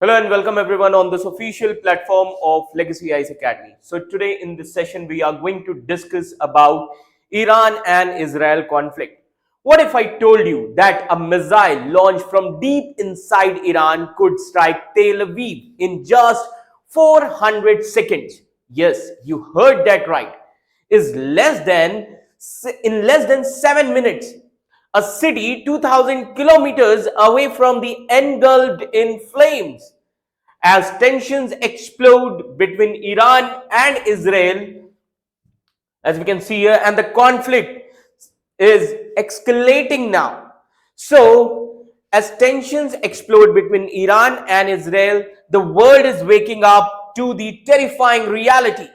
Hello and welcome everyone on this official platform of Legacy Eyes Academy. So today in this session we are going to discuss about Iran and Israel conflict. What if I told you that a missile launched from deep inside Iran could strike Tel Aviv in just 400 seconds? Yes, you heard that right. Is less than in less than 7 minutes, a city 2000 kilometers away from the engulfed in flames. As tensions explode between Iran and Israel, as we can see here, and the conflict is escalating now. So, as tensions explode between Iran and Israel, the world is waking up to the terrifying reality.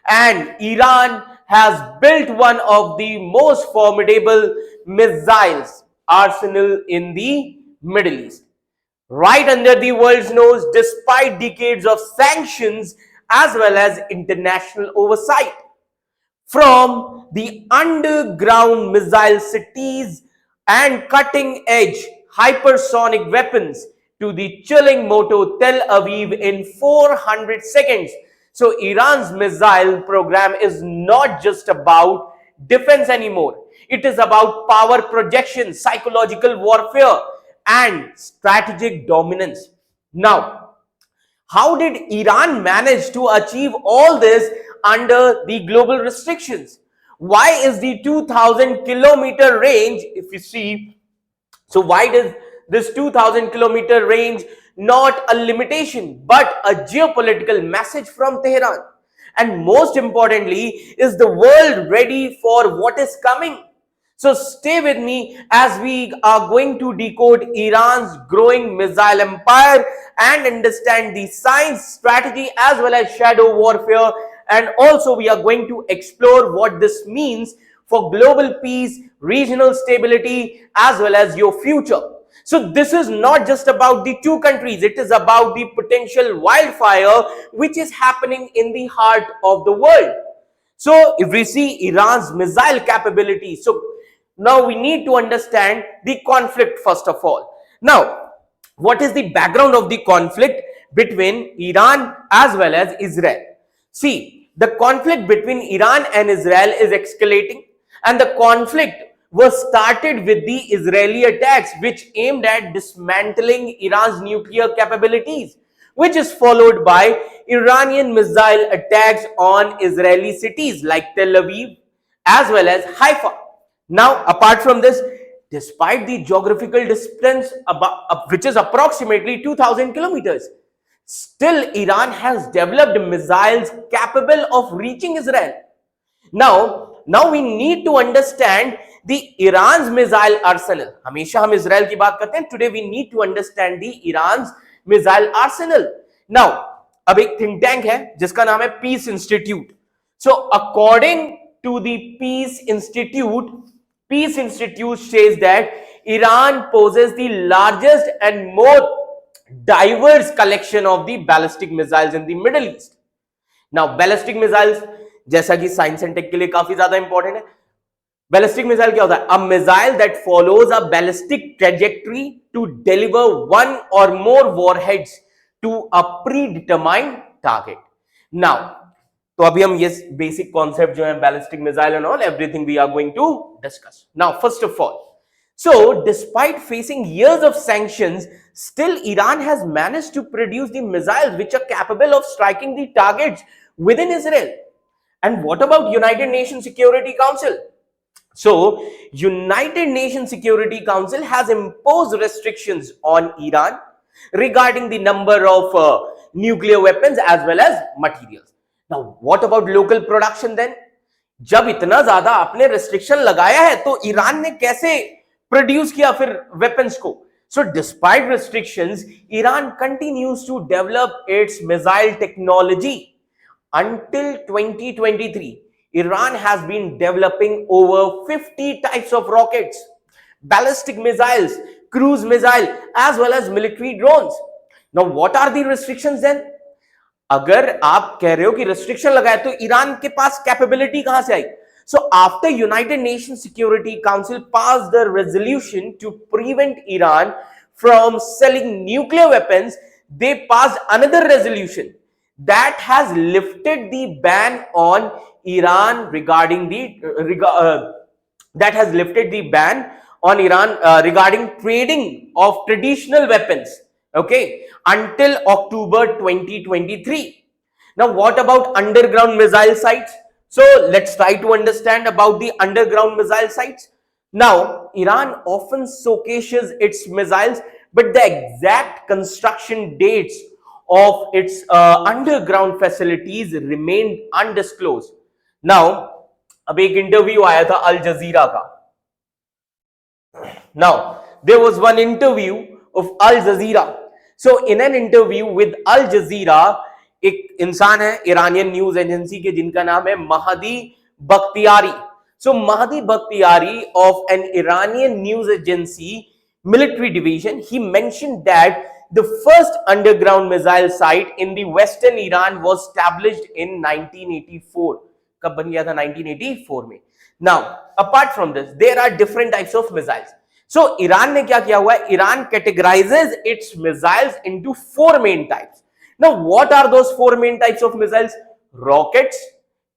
And Iran has built one of the most formidable missiles arsenal in the Middle East, right under the world's nose, despite decades of sanctions as well as international oversight. From the underground missile cities and cutting edge hypersonic weapons to the chilling motto Tel Aviv in 400 seconds. So, Iran's missile program is not just about defense anymore. It is about power projection, psychological warfare, and strategic dominance. Now, how did Iran manage to achieve all this under the global restrictions? Why is the 2000-kilometer range, if you see, so why does this 2000-kilometer range not a limitation but a geopolitical message from Tehran? And most importantly, is the world ready for what is coming? So stay with me as we are going to decode Iran's growing missile empire and understand the science, strategy as well as shadow warfare. And also we are going to explore what this means for global peace, regional stability as well as your future. So this is not just about the two countries, it is about the potential wildfire which is happening in the heart of the world. So if we see Iran's missile capability, so now we need to understand the conflict first of all. Now, what is the background of the conflict between Iran as well as Israel? See, the conflict between Iran and Israel is escalating, and the conflict was started with the Israeli attacks which aimed at dismantling Iran's nuclear capabilities, which is followed by Iranian missile attacks on Israeli cities like Tel Aviv as well as Haifa. Now, apart from this, despite the geographical distance which is approximately 2000 kilometers, still Iran has developed missiles capable of reaching Israel. Now we need to understand the Iran's missile arsenal. हमेशा हम Israel की बात करते हैं. Today we need to understand the Iran's missile arsenal. Now, अब एक think tank है जिसका नाम है Peace Institute. So according to the Peace Institute says that Iran possesses the largest and most diverse collection of the ballistic missiles in the Middle East. Now, ballistic missiles, जैसा कि science and take के लिए काफी ज्यादा important है. Ballistic missile क्या होता है? A missile that follows a ballistic trajectory to deliver one or more warheads to a predetermined target. Now, तो अभी हम ये बेसिक कॉन्सेप्ट जो है ballistic missile and all everything we are going to discuss. Now, first of all, so despite facing years of sanctions, still Iran has managed to produce the missiles which are capable of striking the targets within Israel. And what about United Nations Security Council? So, United Nations Security Council has imposed restrictions on Iran regarding the number of nuclear weapons as well as materials. Now, what about local production then? जब इतना ज्यादा आपने restriction लगाया है तो Iran ने कैसे produce किया फिर वेपन्स को? So, despite restrictions, Iran continues to develop its missile technology. Until 2023, Iran has been developing over 50 types of rockets, ballistic missiles, cruise missile, as well as military drones. Now, what are the restrictions then? अगर आप कह रहे हो कि restriction लगाए तो Iran के पास capability कहां से आई? So, after United Nations Security Council passed the resolution to prevent Iran from selling nuclear weapons, they passed another resolution that has lifted the ban on Iran regarding the that has lifted the ban on Iran regarding trading of traditional weapons, okay, until October 2023. Now, what about underground missile sites? So, let's try to understand about the underground missile sites. Now, Iran often showcases its missiles, but the exact construction dates of its underground facilities remained undisclosed. Now, अब एक interview आया था अल जजीरा का. Now, there was one interview of Al Jazeera. So, in an interview with Al Jazeera, एक इंसान है Iranian news agency के जिनका नाम है Mahdi Bakhtiari. So, Mahdi Bakhtiari of an Iranian news agency military division, he mentioned that the first underground missile site in the western Iran was established in 1984. कब बन गया था 1984 में. Now, apart from this, there are different types of missiles. So, Iran ने क्या किया हुआ है? Iran categorizes its missiles into four main types. Now, what are those four main types of missiles? Rockets,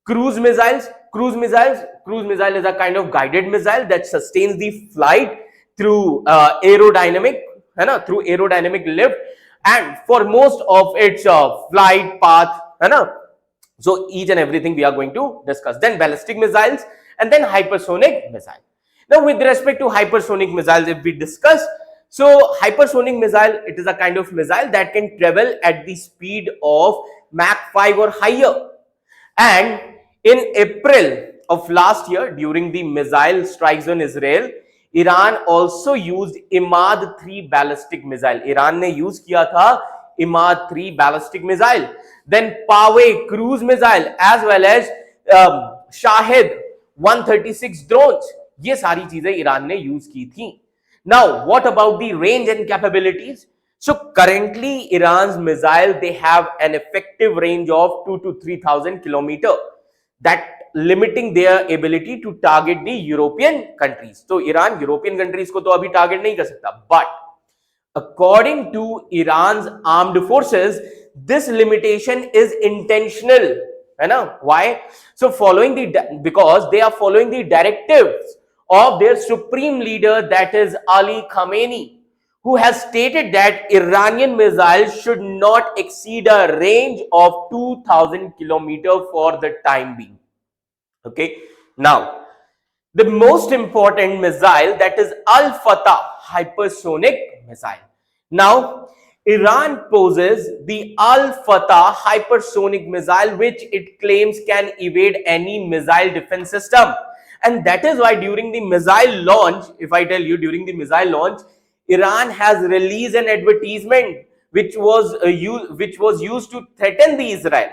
cruise missiles. Cruise missile is a kind of guided missile that sustains the flight through aerodynamic, है ना, through aerodynamic lift, and for most of its flight path, है ना. So each and everything we are going to discuss. Then ballistic missiles, and then hypersonic missile. Now, with respect to hypersonic missiles, if we discuss, so hypersonic missile, it is a kind of missile that can travel at the speed of Mach 5 or higher. And in April of last year, during the missile strikes on Israel, Iran also used Imad-3 ballistic missile. Iran ने use किया था Imad-3 ballistic missile. Then Paweh cruise missile as well as Shahid 136 drones. ये सारी चीजें Iran ने use की थी. Now, what about the range and capabilities? So currently, Iran's missile, they have an effective range of 2 to 3,000 kilometer, that limiting their ability to target the European countries. So Iran European countries को तो अभी target नहीं कर सकता. But according to Iran's armed forces, this limitation is intentional. है ना? Why? So because they are following the directives of their supreme leader, that is Ali Khamenei, who has stated that Iranian missiles should not exceed a range of 2,000 kilometers for the time being. Okay. Now, the most important missile, that is Al-Fatah hypersonic missile. Now, Iran poses the Al-Fatah hypersonic missile, which it claims can evade any missile defense system. And that is why during the missile launch, if I tell you, during the missile launch, Iran has released an advertisement which was used to threaten the Israel.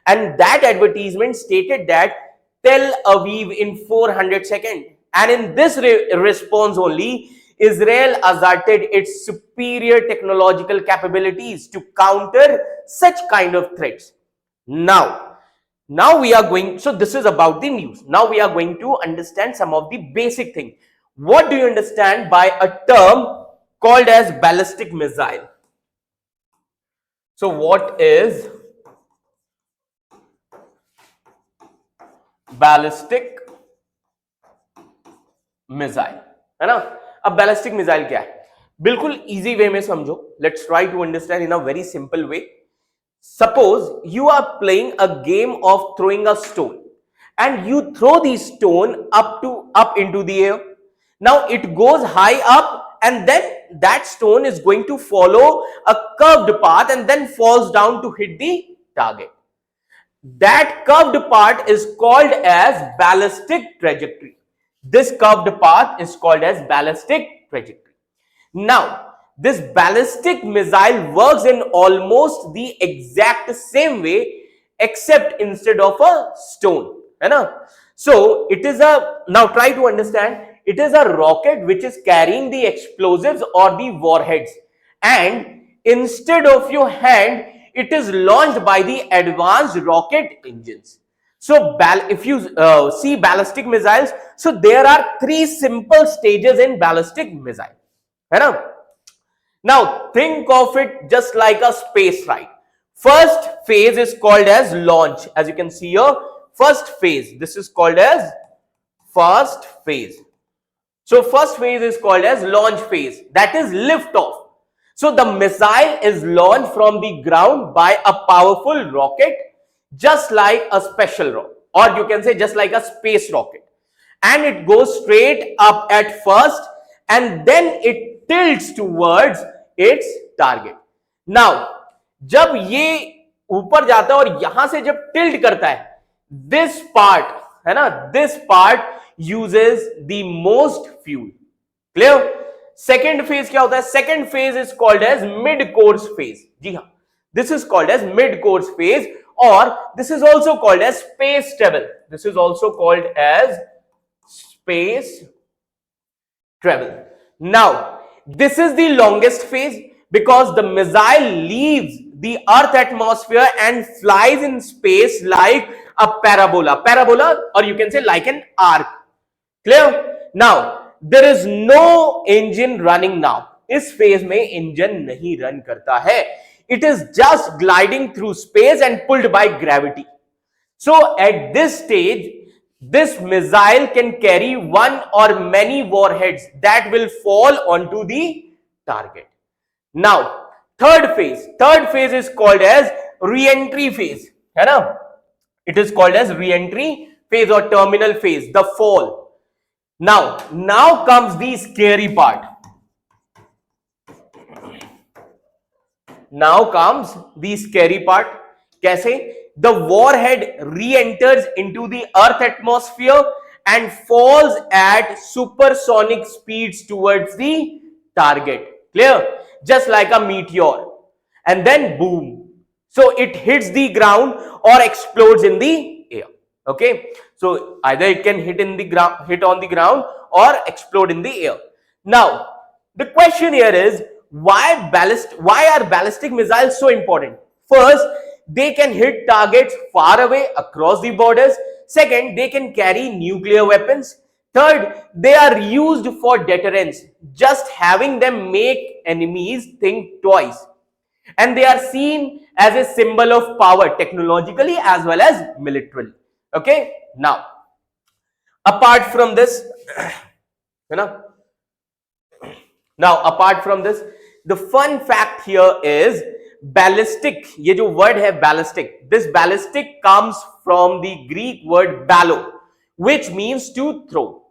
And that advertisement stated that Tel Aviv in 400 seconds. And in this response only, Israel asserted its superior technological capabilities to counter such kind of threats. Now we are going, so this is about the news. Now we are going to understand some of the basic things. What do you understand by a term called as ballistic missile? So what is ballistic missile? है ना? अब ballistic missile क्या है? बिल्कुल easy way में समझो. Let's try to understand in a very simple way. Suppose you are playing a game of throwing a stone, and you throw the stone up into the air. Now it goes high up, and then that stone is going to follow a curved path and then falls down to hit the target. That curved part is called as ballistic trajectory. This curved path is called as ballistic trajectory. Now, this ballistic missile works in almost the exact same way, except instead of a stone. So, it is now try to understand, it is a rocket which is carrying the explosives or the warheads. And instead of your hand, it is launched by the advanced rocket engines. So, if you see ballistic missiles, so there are three simple stages in ballistic missile. Now think of it just like a space ride. First phase is called as launch. As you can see here, first phase, this is called as first phase. So first phase is called as launch phase, that is lift off. So the missile is launched from the ground by a powerful rocket, just like a special rocket, or you can say just like a space rocket, and it goes straight up at first and then it tilts towards its target. Now जब ये ऊपर जाता है और यहां से जब tilt करता है, दिस पार्ट है ना, this part uses the most fuel. Clear? Second phase क्या होता है? Second phase is called as mid course phase. जी हाँ, this is called as mid course phase, और this is also called as space travel. This is also called as space travel. Now, this is the longest phase because the missile leaves the Earth atmosphere and flies in space like a parabola. Parabola, or you can say like an arc. Clear? Now, there is no engine running now. इस phase में engine नहीं run करता है. It is just gliding through space and pulled by gravity. So, at this stage, this missile can carry one or many warheads that will fall onto the target. Now, third phase is called as re-entry phase. है ना? It is called as re-entry phase or terminal phase, the fall. Now comes the scary part. Now comes the scary part. कैसे? The warhead re-enters into the Earth atmosphere and falls at supersonic speeds towards the target. Clear? Just like a meteor. And then boom. So it hits the ground or explodes in the air. Okay? So either it can hit on the ground or explode in the air. Now, the question here is, why are ballistic missiles so important? First, they can hit targets far away across the borders. Second, they can carry nuclear weapons. Third, they are used for deterrence. Just having them make enemies think twice. And they are seen as a symbol of power technologically as well as militarily. Okay? Now, apart from this, you know, apart from this, the fun fact here is ballistic. ये जो word है ballistic, this ballistic comes from the Greek word ballo, which means to throw.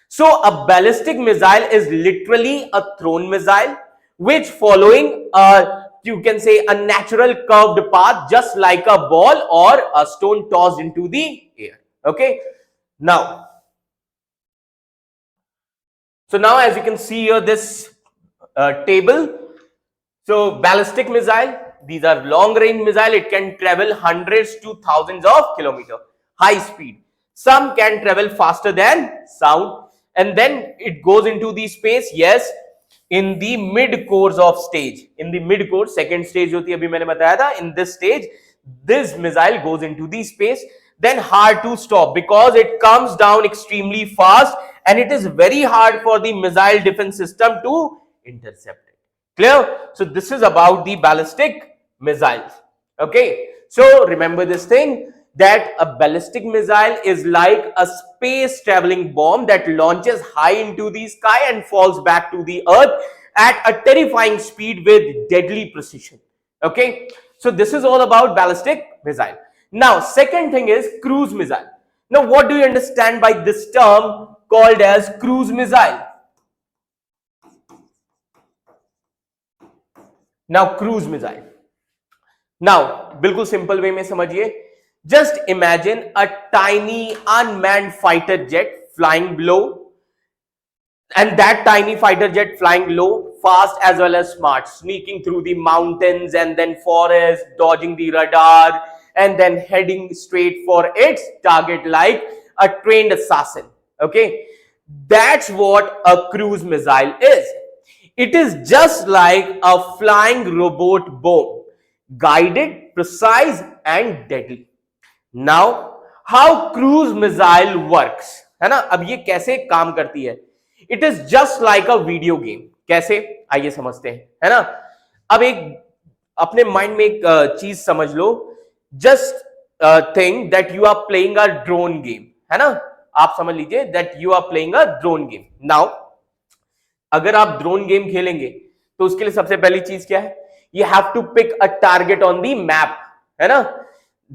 So a ballistic missile is literally a thrown missile, which following you can say a natural curved path, just like a ball or a stone tossed into the air. Okay? Now, as you can see here, this table. So ballistic missile, these are long range missile. It can travel hundreds to thousands of kilometers, high speed. Some can travel faster than sound, and then it goes into the space. Yes, in the mid course of stage, in the mid course, second stage जो थी अभी मैंने बताया था, in this stage, this missile goes into the space. Then hard to stop because it comes down extremely fast, and it is very hard for the missile defense system to intercept it. Clear? So this is about the ballistic missiles. Okay, so remember this thing, that a ballistic missile is like a space traveling bomb that launches high into the sky and falls back to the earth at a terrifying speed with deadly precision. Okay, so this is all about ballistic missile. Now, second thing is cruise missile. Now, what do you understand by this term called as cruise missile? Now, cruise missile. Now, बिल्कुल simple way में समझिए. Just imagine a tiny unmanned fighter jet flying low, and that tiny fighter jet flying low, fast as well as smart, sneaking through the mountains and then forest, dodging the radar, and then heading straight for its target like a trained assassin. Okay, that's what a cruise missile is. It is just like a flying robot bomb, guided, precise and deadly. Now, how cruise missile works, है ना? अब ये कैसे काम करती है? It is just like a video game. कैसे, आइए समझते हैं, है ना। अब एक अपने माइंड में एक चीज समझ लो, just think that you are playing a drone game, है ना। आप समझ लीजिए that you are playing a drone game. Now अगर आप ड्रोन गेम खेलेंगे तो उसके लिए सबसे पहली चीज क्या है, you have to pick a target on the map, है ना।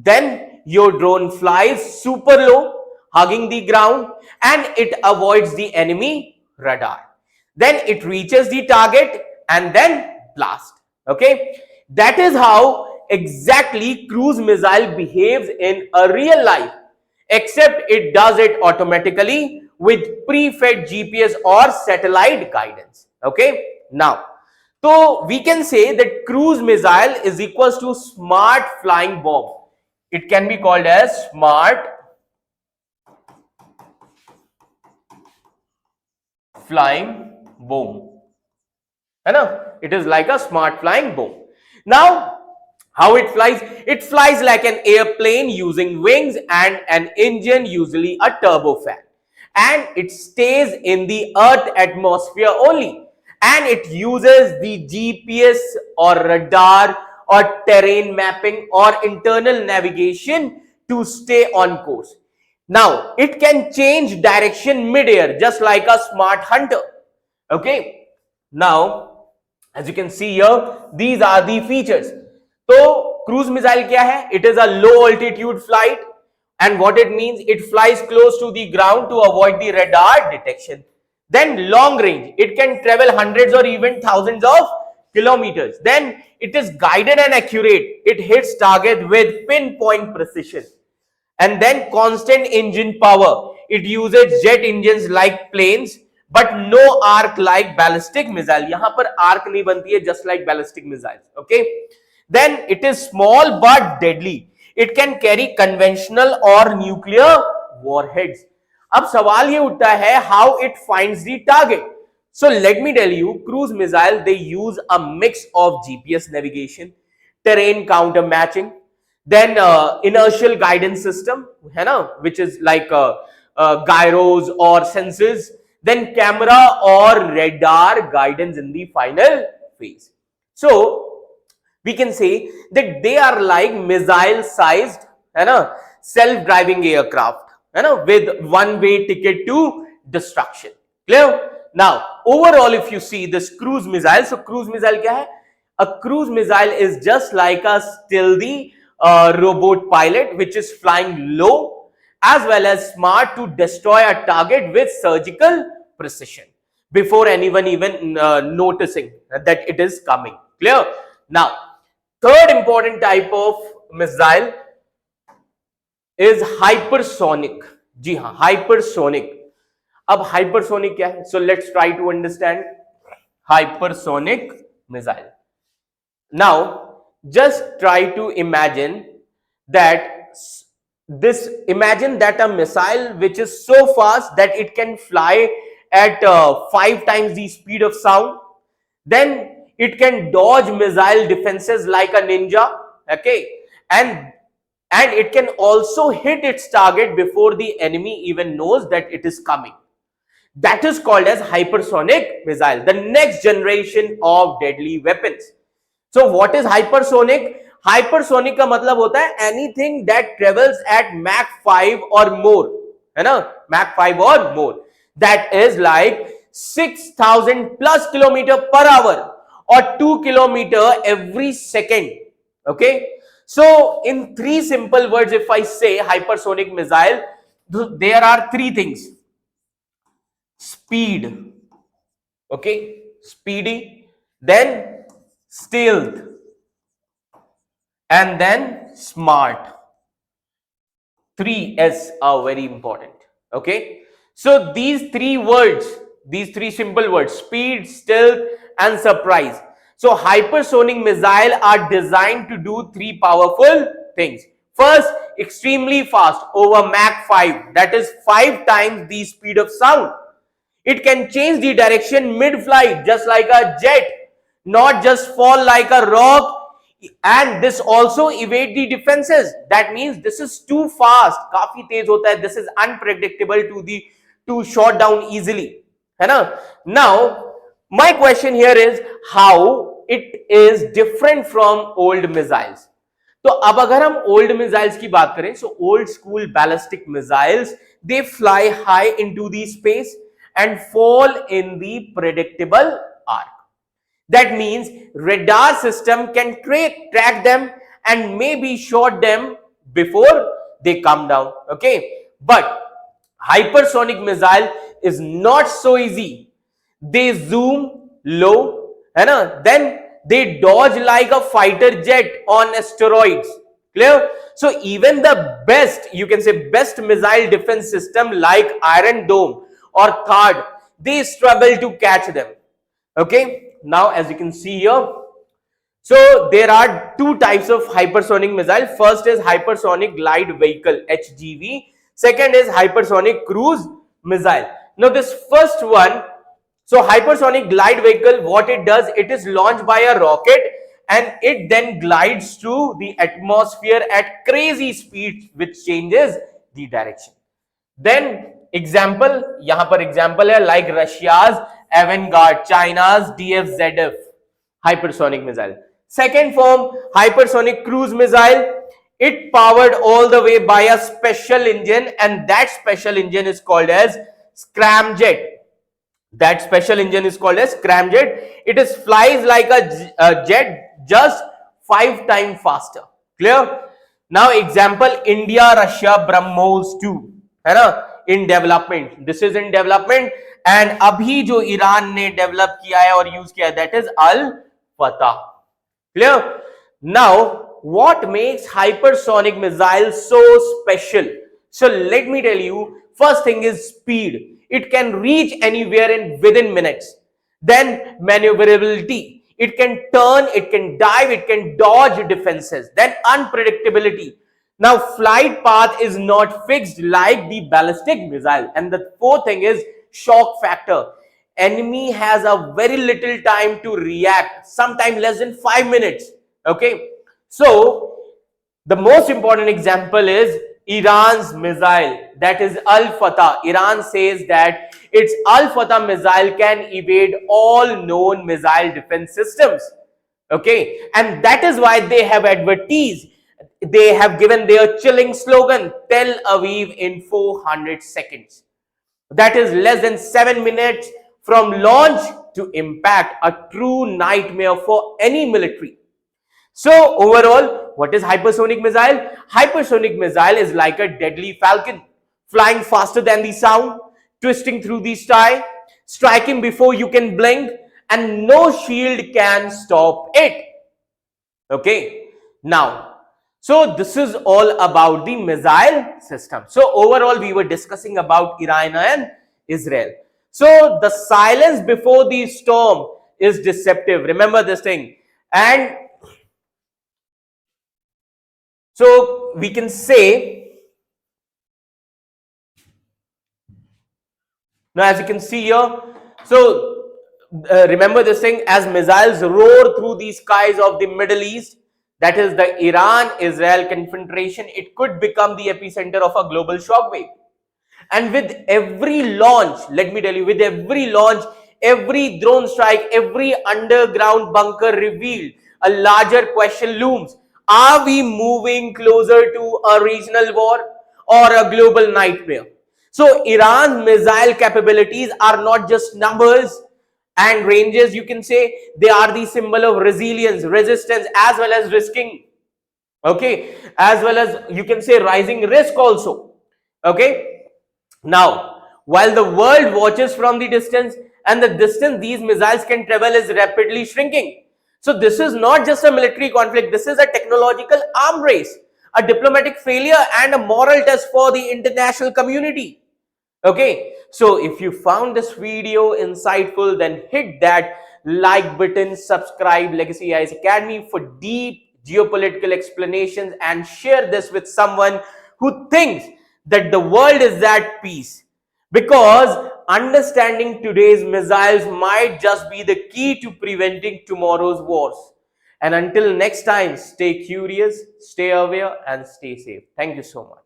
Then your drone flies super low, hugging the ground, and it avoids the enemy radar. Then it reaches the target and then blast. Okay, that is how exactly cruise missile behaves in a real life, except it does it automatically with pre-fed GPS or satellite guidance. Okay, now so we can say that cruise missile is equals to smart flying bomb. It can be called as smart flying bomb, है ना। It is like a smart flying bomb. Now how it flies, it flies like an airplane using wings and an engine, usually a turbofan, and it stays in the earth atmosphere only, and it uses the GPS or radar or terrain mapping or internal navigation to stay on course. Now it can change direction mid-air just like a smart hunter. Okay, now as you can see here, these are the features. तो cruise missile क्या है, it is a low altitude flight, and what it means, it flies close to the ground to avoid the radar detection. Then long range, it can travel hundreds or even thousands of kilometers. Then it is guided and accurate, it hits target with pinpoint precision. And then constant engine power, it uses jet engines like planes but no arc like ballistic missile. yahan par arc nahi banti hai just like ballistic missiles. Okay, then it is small but deadly, it can carry conventional or nuclear warheads. अब सवाल ये उठता है how it finds the target. So let me tell you, cruise missile, they use a mix of GPS navigation, terrain counter matching, then inertial guidance system, है ना, which is like gyros or sensors, then camera or radar guidance in the final phase. So we can say that they are like missile sized, है ना, self driving aircraft, है ना, with one way ticket to destruction. Clear? Now overall if you see this cruise missile, so cruise missile क्या है, a cruise missile is just like a stealthy robot pilot which is flying low as well as smart to destroy a target with surgical precision before anyone even noticing that it is coming. Clear? Now third important type of missile is hypersonic. जी हाँ, hypersonic. अब hypersonic क्या है? So let's try to understand hypersonic missile. Now just try to imagine that imagine that a missile which is so fast that it can fly at 5 times the speed of sound, then it can dodge missile defenses like a ninja. Okay, and it can also hit its target before the enemy even knows that it is coming. That is called as hypersonic missile, the next generation of deadly weapons. So what is hypersonic? Hypersonic का मतलब होता है anything that travels at Mach 5 or more, है ना, Mach 5 or more, that is like 6,000 plus kilometer per hour or 2 kilometer every second. Okay, so in three simple words if I say hypersonic missile, there are three things: speed, okay, speedy, then stealth, and then smart. 3S are very important. Okay, so these three words, these three simple words, speed, stealth and surprise. So hypersonic missile are designed to do three powerful things. First, extremely fast, over Mach 5, that is 5 times the speed of sound. It can change the direction mid-flight just like a jet, not just fall like a rock, and this also evade the defenses. That means this is too fast, काफी तेज होता है, this is unpredictable to shot down easily, है ना. Now My question here is how it is different from old missiles. तो अब अगर हम old missiles की बात करें, so old school ballistic missiles they fly high into the space and fall in the predictable arc. That means radar system can track them and maybe shot them before they come down. Okay, but hypersonic missile is not so easy. They zoom low, है ना? Then they dodge like a fighter jet on asteroids. Clear? So even the best, you can say best missile defense system like Iron Dome or THAAD, they struggle to catch them. Okay, now as you can see here, so there are two types of hypersonic missile. First is hypersonic glide vehicle, HGV. Second is hypersonic cruise missile. Now this first one, so hypersonic glide vehicle, what it does, it is launched by a rocket and it then glides through the atmosphere at crazy speed which changes the direction. Then example, यहाँ पर example है like Russia's Avangard, China's DF-ZF hypersonic missile. Second form, hypersonic cruise missile. It powered all the way by a special engine, and that special engine is called as scramjet. That special engine is called as scramjet. It is flies like a jet, just 5 times faster. Clear? Now example, India Russia BrahMos 2 है ना, in development. This is in development and अभी जो Iran ने develop किया है और use किया है, that is Al Fatah. Clear? Now what makes hypersonic missiles so special? So let me tell you, first thing is speed. It can reach anywhere in within minutes. Then maneuverability. It can turn, it can dive, it can dodge defenses. Then unpredictability. Now flight path is not fixed like the ballistic missile. And the fourth thing is shock factor. Enemy has a very little time to react, sometimes less than 5 minutes. Okay, so the most important example is Iran's missile, that is Al Fatah. Iran says that its Al Fatah missile can evade all known missile defense systems. Okay, and that is why they have advertised, they have given their chilling slogan, Tel Aviv in 400 seconds. That is less than 7 minutes from launch to impact, a true nightmare for any military. So overall, what is hypersonic missile? Hypersonic missile is like a deadly falcon, flying faster than the sound, twisting through the sky, striking before you can blink, and no shield can stop it. Okay, now, so this is all about the missile system. So overall, we were discussing about Iran and Israel. So the silence before the storm is deceptive. Remember this thing. And so we can say, now as you can see here, so remember this thing, as missiles roar through the skies of the Middle East, that is the Iran-Israel confrontation, it could become the epicenter of a global shockwave. And with every launch, let me tell you, with every launch, every drone strike, every underground bunker revealed, a larger question looms. Are we moving closer to a regional war or a global nightmare? So Iran's missile capabilities are not just numbers and ranges, you can say, they are the symbol of resilience, resistance, as well as risking. Okay, as well as you can say rising risk also. Okay. Now, while the world watches from the distance, and the distance these missiles can travel is rapidly shrinking. So this is not just a military conflict, this is a technological arm race, a diplomatic failure, and a moral test for the international community. Okay, so if you found this video insightful, then hit that like button, subscribe Legacy AIS Academy for deep geopolitical explanations, and share this with someone who thinks that the world is at peace, because understanding today's missiles might just be the key to preventing tomorrow's wars. And until next time, stay curious, stay aware, and stay safe. Thank you so much.